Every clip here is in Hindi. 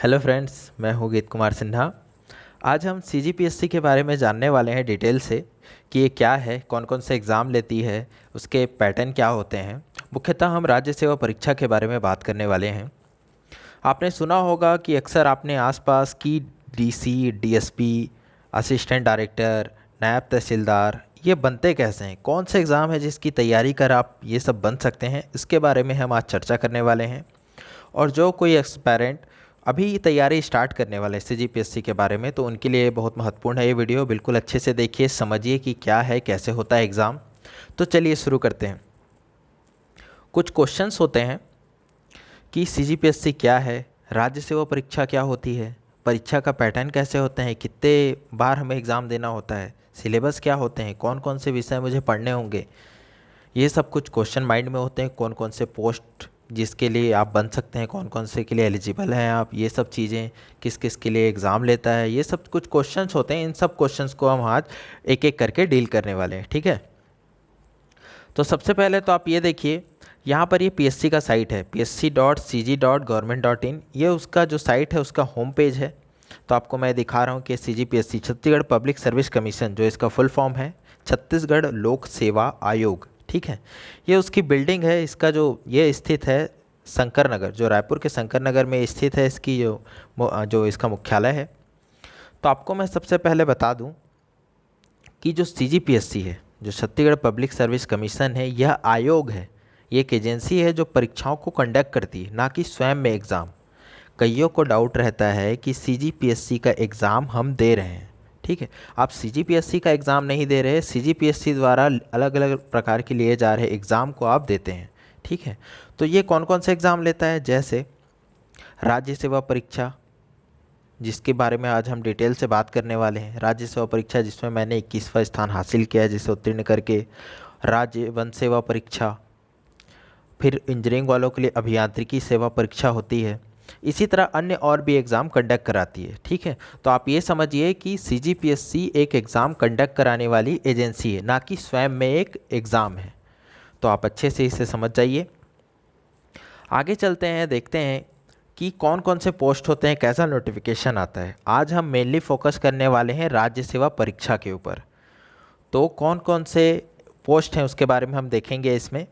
हेलो फ्रेंड्स, मैं हूँ गीत कुमार सिन्हा। आज हम सीजीपीएससी के बारे में जानने वाले हैं डिटेल से कि ये क्या है, कौन कौन से एग्ज़ाम लेती है, उसके पैटर्न क्या होते हैं। मुख्यतः हम राज्य सेवा परीक्षा के बारे में बात करने वाले हैं। आपने सुना होगा कि अक्सर आपने आसपास की डीसी, डीएसपी, असिस्टेंट डायरेक्टर, नायब तहसीलदार ये बनते कैसे हैं, कौन से एग्ज़ाम है जिसकी तैयारी कर आप ये सब बन सकते हैं, इसके बारे में हम आज चर्चा करने वाले हैं। और जो कोई एक्सपेरेंट अभी तैयारी स्टार्ट करने वाले हैं सीजीपीएससी के बारे में, तो उनके लिए बहुत महत्वपूर्ण है ये वीडियो। बिल्कुल अच्छे से देखिए, समझिए कि क्या है, कैसे होता है एग्ज़ाम। तो चलिए शुरू करते हैं। कुछ क्वेश्चंस होते हैं कि सीजीपीएससी क्या है, राज्य सेवा परीक्षा क्या होती है, परीक्षा का पैटर्न कैसे होते हैं, कितने बार हमें एग्ज़ाम देना होता है, सिलेबस क्या होते हैं, कौन कौन से विषय मुझे पढ़ने होंगे। ये सब कुछ क्वेश्चन माइंड में होते हैं। कौन कौन से पोस्ट जिसके लिए आप बन सकते हैं, कौन कौन से के लिए एलिजिबल हैं आप, ये सब चीज़ें, किस किस के लिए एग्ज़ाम लेता है, ये सब कुछ क्वेश्चंस होते हैं। इन सब क्वेश्चंस को हम आज एक एक करके डील करने वाले हैं, ठीक है। तो सबसे पहले तो आप ये देखिए, यहाँ पर ये पीएससी का साइट है, psc.cg.government.in। ये उसका जो साइट है, उसका होम पेज है। तो आपको मैं दिखा रहा हूँ कि CGPSC Chhattisgarh public service commission, जो इसका फुल फॉर्म है छत्तीसगढ़ लोक सेवा आयोग, ठीक है। ये उसकी बिल्डिंग है। इसका जो ये स्थित है शंकर नगर, जो रायपुर के शंकर नगर में स्थित है इसकी जो इसका मुख्यालय है। तो आपको मैं सबसे पहले बता दूं कि जो सीजीपीएससी है, जो छत्तीसगढ़ पब्लिक सर्विस कमीशन है, यह आयोग है। ये एक एजेंसी है जो परीक्षाओं को कंडक्ट करती है, ना कि स्वयं में एग्ज़ाम। कईयों को डाउट रहता है कि सीजीपीएससी का एग्ज़ाम हम दे रहे हैं, ठीक है। आप सीजीपीएससी का एग्ज़ाम नहीं दे रहे, सीजीपीएससी द्वारा अलग अलग प्रकार के लिए जा रहे एग्ज़ाम को आप देते हैं, ठीक है। तो ये कौन कौन से एग्ज़ाम लेता है, जैसे राज्य सेवा परीक्षा, जिसके बारे में आज हम डिटेल से बात करने वाले हैं। राज्य सेवा परीक्षा जिसमें मैंने 21वां स्थान हासिल किया है, जिसे उत्तीर्ण करके। राज्य वन सेवा परीक्षा, फिर इंजीनियरिंग वालों के लिए अभियांत्रिकी सेवा परीक्षा होती है। इसी तरह अन्य और भी एग्ज़ाम कंडक्ट कराती है, ठीक है। तो आप ये समझिए कि सीजीपीएससी एक एग्ज़ाम कंडक्ट कराने वाली एजेंसी है, ना कि स्वयं में एक एग्ज़ाम है। तो आप अच्छे से इसे समझ जाइए। आगे चलते हैं, देखते हैं कि कौन कौन से पोस्ट होते हैं, कैसा नोटिफिकेशन आता है। आज हम मेनली फोकस करने वाले हैं राज्य सेवा परीक्षा के ऊपर। तो कौन कौन से पोस्ट हैं उसके बारे में हम देखेंगे इसमें।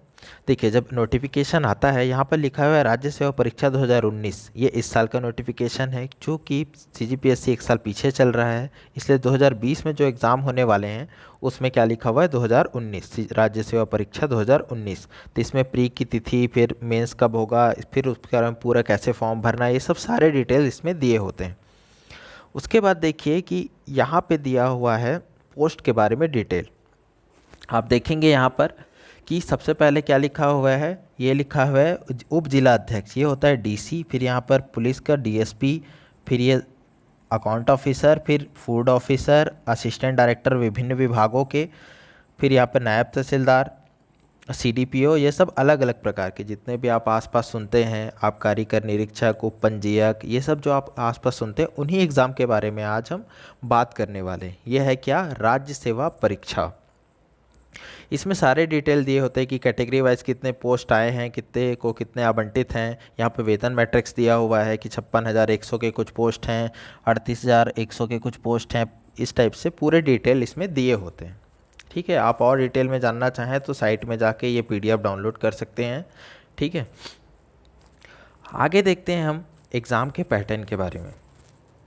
देखिए, जब नोटिफिकेशन आता है, यहाँ पर लिखा हुआ है राज्य सेवा परीक्षा 2019। ये इस साल का नोटिफिकेशन है, चूँकि सीजीपीएससी एक साल पीछे चल रहा है, इसलिए 2020 में जो एग्ज़ाम होने वाले हैं उसमें क्या लिखा हुआ है, 2019 राज्य सेवा परीक्षा 2019। तो इसमें प्री की तिथि, फिर मेंस कब होगा, फिर उसके बारे में पूरा कैसे फॉर्म भरना है, ये सब सारे डिटेल इसमें दिए होते हैं। उसके बाद देखिए कि यहाँ पे दिया हुआ है पोस्ट के बारे में डिटेल। आप देखेंगे यहाँ पर कि सबसे पहले क्या लिखा हुआ है, ये लिखा हुआ है उप जिला अध्यक्ष, ये होता है डीसी। फिर यहाँ पर पुलिस का डीएसपी, फिर ये अकाउंट ऑफिसर, फिर फूड ऑफिसर, असिस्टेंट डायरेक्टर विभिन्न विभागों के, फिर यहाँ पर नायब तहसीलदार, सीडीपीओ। ये सब अलग अलग प्रकार के जितने भी आप आसपास सुनते हैं, आबकारी कर निरीक्षक, उप पंजीयक, ये सब जो आप आसपास सुनते हैं, उन्हीं एग्ज़ाम के बारे में आज हम बात करने वाले हैं। ये है क्या, राज्य सेवा परीक्षा। इसमें सारे डिटेल दिए होते हैं कि कैटेगरी वाइज कितने पोस्ट आए हैं, कितने को कितने आवंटित हैं। यहाँ पे वेतन मैट्रिक्स दिया हुआ है कि 56,100 के कुछ पोस्ट हैं, 38,100 के कुछ पोस्ट हैं। इस टाइप से पूरे डिटेल इसमें दिए होते हैं, ठीक है। आप और डिटेल में जानना चाहें तो साइट में जाके ये पीडीएफ डाउनलोड कर सकते हैं, ठीक है। आगे देखते हैं हम एग्ज़ाम के पैटर्न के बारे में।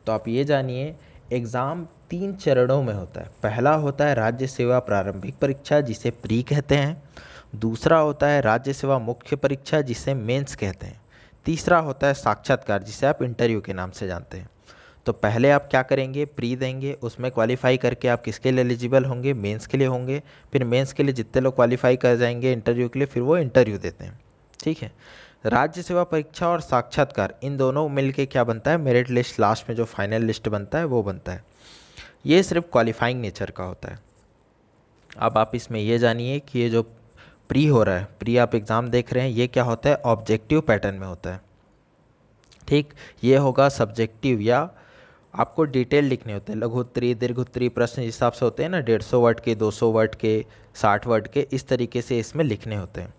तो आप ये जानिए, एग्ज़ाम 3 चरणों में होता है। पहला होता है राज्य सेवा प्रारंभिक परीक्षा, जिसे प्री कहते हैं। दूसरा होता है राज्य सेवा मुख्य परीक्षा, जिसे मेंस कहते हैं। तीसरा होता है साक्षात्कार, जिसे आप इंटरव्यू के नाम से जानते हैं। तो पहले आप क्या करेंगे, प्री देंगे, उसमें क्वालिफाई करके आप किसके लिए एलिजिबल होंगे, मेंस के लिए होंगे। फिर मेंस के लिए जितने लोग क्वालिफाई कर जाएंगे इंटरव्यू के लिए, फिर वो इंटरव्यू देते हैं, ठीक है। राज्य सेवा परीक्षा और साक्षात्कार, इन दोनों मिलके क्या बनता है, मेरिट लिस्ट, लास्ट में जो फाइनल लिस्ट बनता है वो बनता है। ये सिर्फ क्वालिफाइंग नेचर का होता है। अब आप इसमें ये जानिए कि ये जो प्री हो रहा है, प्री आप एग्ज़ाम देख रहे हैं, ये क्या होता है, ऑब्जेक्टिव पैटर्न में होता है, ठीक। ये होगा सब्जेक्टिव, या आपको डिटेल लिखने होते हैं। लघु उत्तरी, दीर्घ उत्तरी प्रश्न जिस हिसाब से होते हैं ना, 150 वर्ड के, 200 वर्ड के, 60 वर्ड के, इस तरीके से इसमें लिखने होते हैं।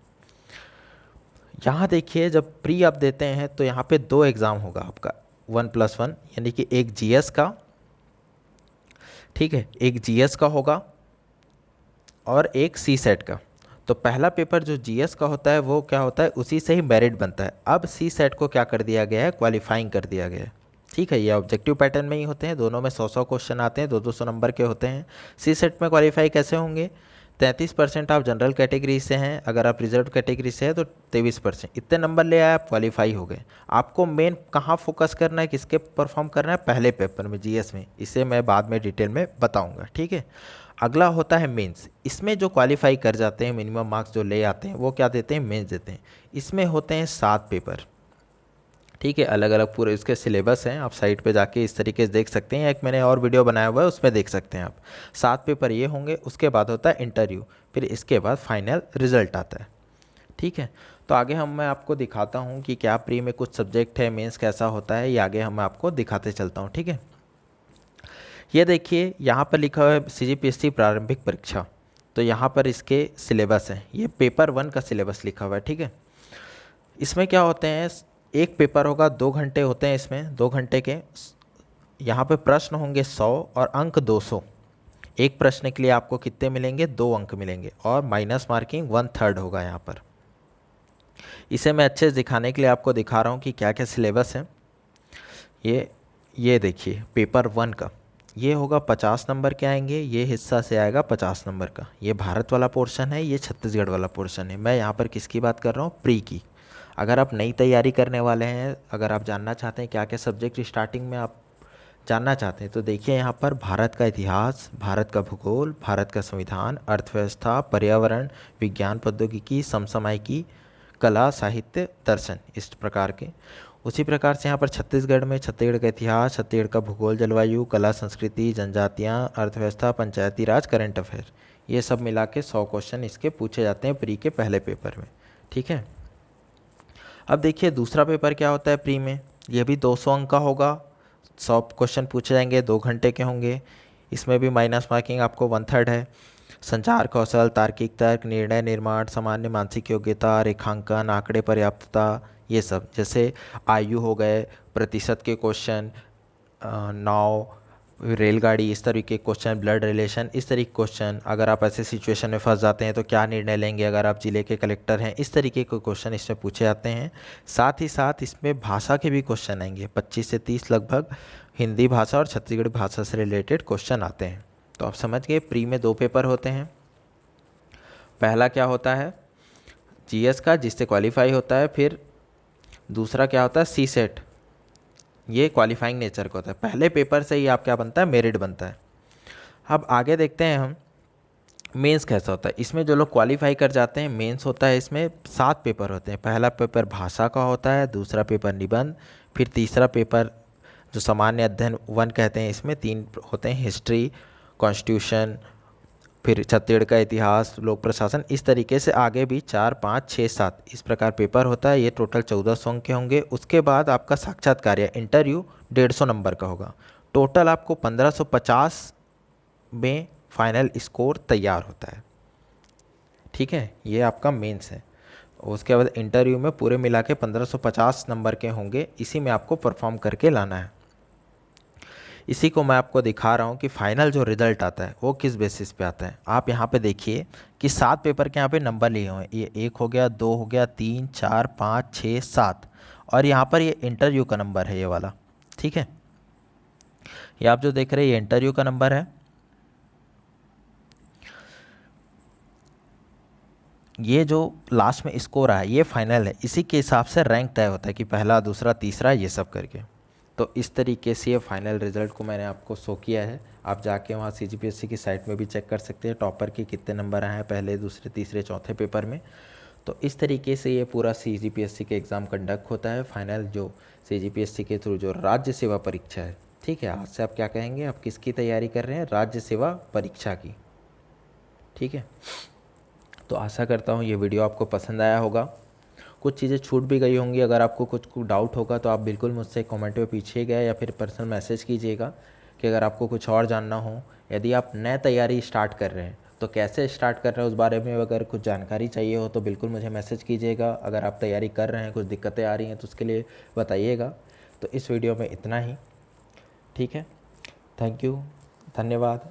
यहाँ देखिए, जब प्री आप देते हैं तो यहाँ पे 2 एग्ज़ाम होगा आपका। 1+1 यानी कि एक जीएस का, ठीक है, एक जीएस का होगा और एक सी सेट का। तो पहला पेपर जो जीएस का होता है वो क्या होता है, उसी से ही मेरिट बनता है। अब सी सेट को क्या कर दिया गया है, क्वालिफाइंग कर दिया गया है, ठीक है। ये ऑब्जेक्टिव पैटर्न में ही होते हैं, दोनों में 100-100 क्वेश्चन आते हैं, 200-200 नंबर के होते हैं। सी सेट में क्वालिफाई कैसे होंगे, 33% आप जनरल कैटेगरी से हैं, अगर आप रिजर्व कैटेगरी से हैं तो 23%, इतने नंबर ले आए आप क्वालिफाई हो गए। आपको मेन कहाँ फोकस करना है, किसके परफॉर्म करना है, पहले पेपर में जीएस में, इसे मैं बाद में डिटेल में बताऊँगा, ठीक है। अगला होता है मेंस। इसमें जो क्वालिफाई कर जाते हैं, मिनिमम मार्क्स जो ले आते हैं, वो क्या देते हैं, मेंस देते हैं। इसमें होते हैं 7 पेपर, ठीक है, अलग अलग पूरे इसके सिलेबस हैं, आप साइट पे जाके इस तरीके से देख सकते हैं, एक मैंने और वीडियो बनाया हुआ है उसमें देख सकते हैं आप। 7 पेपर ये होंगे, उसके बाद होता है इंटरव्यू, फिर इसके बाद फाइनल रिजल्ट आता है, ठीक है। तो आगे मैं आपको दिखाता हूँ कि क्या प्री में कुछ सब्जेक्ट है, मेंस कैसा होता है, ये आगे मैं आपको दिखाते चलता हूँ, ठीक है। ये देखिए यहाँ पर लिखा हुआ है सीजीपीएससी प्रारंभिक परीक्षा, तो यहाँ पर इसके सिलेबस हैं, ये पेपर 1 का सिलेबस लिखा हुआ है, ठीक है। इसमें क्या होते हैं, एक पेपर होगा, 2 घंटे होते हैं इसमें, 2 घंटे के। यहाँ पे प्रश्न होंगे 100 और अंक 200। एक प्रश्न के लिए आपको कितने मिलेंगे, 2 अंक मिलेंगे, और माइनस मार्किंग 1/3 होगा यहाँ पर। इसे मैं अच्छे से दिखाने के लिए आपको दिखा रहा हूँ कि क्या क्या सिलेबस है। ये देखिए पेपर 1 का ये होगा, 50 नंबर के आएंगे, ये हिस्सा से आएगा 50 नंबर का। ये भारत वाला पोर्शन है, ये छत्तीसगढ़ वाला पोर्शन है। मैं यहाँ पर किसकी बात कर रहा हूँ, प्री की। अगर आप नई तैयारी करने वाले हैं, अगर आप जानना चाहते हैं क्या क्या सब्जेक्ट स्टार्टिंग में आप जानना चाहते हैं, तो देखिए यहाँ पर भारत का इतिहास, भारत का भूगोल, भारत का संविधान, अर्थव्यवस्था, पर्यावरण, विज्ञान प्रौद्योगिकी, समसामयिकी, कला, साहित्य, दर्शन, इस प्रकार के। उसी प्रकार से यहाँ पर छत्तीसगढ़ में छत्तीसगढ़ का इतिहास, छत्तीसगढ़ का भूगोल, जलवायु, कला, संस्कृति, जनजातियाँ, अर्थव्यवस्था, पंचायती राज, करंट अफेयर, ये सब मिला के 100 क्वेश्चन इसके पूछे जाते हैं प्री के पहले पेपर में, ठीक है। अब देखिए दूसरा पेपर क्या होता है प्री में, ये भी 200 अंक का होगा, 100 क्वेश्चन पूछे जाएंगे, 2 घंटे के होंगे। इसमें भी माइनस मार्किंग आपको 1/3 है। संचार कौशल, तार्किक तर्क, निर्णय निर्माण, सामान्य मानसिक योग्यता, रेखांकन, आंकड़े पर्याप्तता, ये सब। जैसे आयु हो गए, प्रतिशत के क्वेश्चन, नाव, रेलगाड़ी, इस तरीके के क्वेश्चन, ब्लड रिलेशन, इस तरीके के क्वेश्चन। अगर आप ऐसे सिचुएशन में फंस जाते हैं तो क्या निर्णय लेंगे अगर आप ज़िले के कलेक्टर हैं, इस तरीके के क्वेश्चन इसमें पूछे जाते हैं। साथ ही साथ इसमें भाषा के भी क्वेश्चन आएंगे, 25 से 30 लगभग हिंदी भाषा और छत्तीसगढ़ी भाषा से रिलेटेड क्वेश्चन आते हैं। तो आप समझ गए, प्री में 2 पेपर होते हैं। पहला क्या होता है, जीएस का, जिससे क्वालिफाई होता है। फिर दूसरा क्या होता है, सी सेट, ये क्वालिफाइंग नेचर का होता है। पहले पेपर से ही आप क्या बनता है, मेरिट बनता है। अब आगे देखते हैं हम मेंस कैसा होता है। इसमें जो लोग क्वालिफाई कर जाते हैं, मेंस होता है, इसमें 7 पेपर होते हैं। पहला पेपर भाषा का होता है, दूसरा पेपर निबंध, फिर तीसरा पेपर जो सामान्य अध्ययन 1 कहते हैं, इसमें 3 होते हैं, हिस्ट्री, कॉन्स्टिट्यूशन, फिर छत्तीसगढ़ का इतिहास, लोक प्रशासन, इस तरीके से आगे भी 4, 5, 6, 7 इस प्रकार पेपर होता है। ये टोटल 1400 अंक के होंगे। उसके बाद आपका साक्षात्कार या इंटरव्यू 150 नंबर का होगा। टोटल आपको 1550 में फाइनल स्कोर तैयार होता है, ठीक है। ये आपका मेंस है। उसके बाद इंटरव्यू में पूरे मिला के 1550 नंबर के होंगे, इसी में आपको परफॉर्म करके लाना है। इसी को मैं आपको दिखा रहा हूँ कि फाइनल जो रिजल्ट आता है वो किस बेसिस पे आता है। आप यहाँ पे देखिए कि 7 पेपर के यहाँ पे नंबर लिए हुए हैं, ये 1 हो गया, 2 हो गया, 3, 4, 5, 6, 7, और यहाँ पर ये इंटरव्यू का नंबर है ये वाला, ठीक है। ये आप जो देख रहे हैं ये इंटरव्यू का नंबर है। ये जो लास्ट में स्कोर आया ये फाइनल है, इसी के हिसाब से रैंक तय होता है कि पहला, दूसरा, तीसरा, ये सब करके। तो इस तरीके से ये फाइनल रिजल्ट को मैंने आपको शो किया है। आप जाके वहाँ सीजीपीएससी की साइट में भी चेक कर सकते हैं टॉपर के कितने नंबर आए हैं पहले, दूसरे, तीसरे, चौथे पेपर में। तो इस तरीके से ये पूरा सीजीपीएससी के एग्ज़ाम कंडक्ट होता है। फाइनल जो सीजीपीएससी के थ्रू जो राज्य सेवा परीक्षा है, ठीक है। आज से आप क्या कहेंगे, आप किसकी तैयारी कर रहे हैं, राज्य सेवा परीक्षा की, ठीक है। तो आशा करता हूँ ये वीडियो आपको पसंद आया होगा। कुछ चीज़ें छूट भी गई होंगी, अगर आपको कुछ डाउट होगा तो आप बिल्कुल मुझसे कमेंट में पूछिएगा या फिर पर्सनल मैसेज कीजिएगा कि अगर आपको कुछ और जानना हो। यदि आप नए तैयारी स्टार्ट कर रहे हैं तो कैसे स्टार्ट कर रहे हैं उस बारे में अगर कुछ जानकारी चाहिए हो तो बिल्कुल मुझे मैसेज कीजिएगा। अगर आप तैयारी कर रहे हैं, कुछ दिक्कतें आ रही हैं तो उसके लिए बताइएगा। तो इस वीडियो में इतना ही, ठीक है। थैंक यू, धन्यवाद।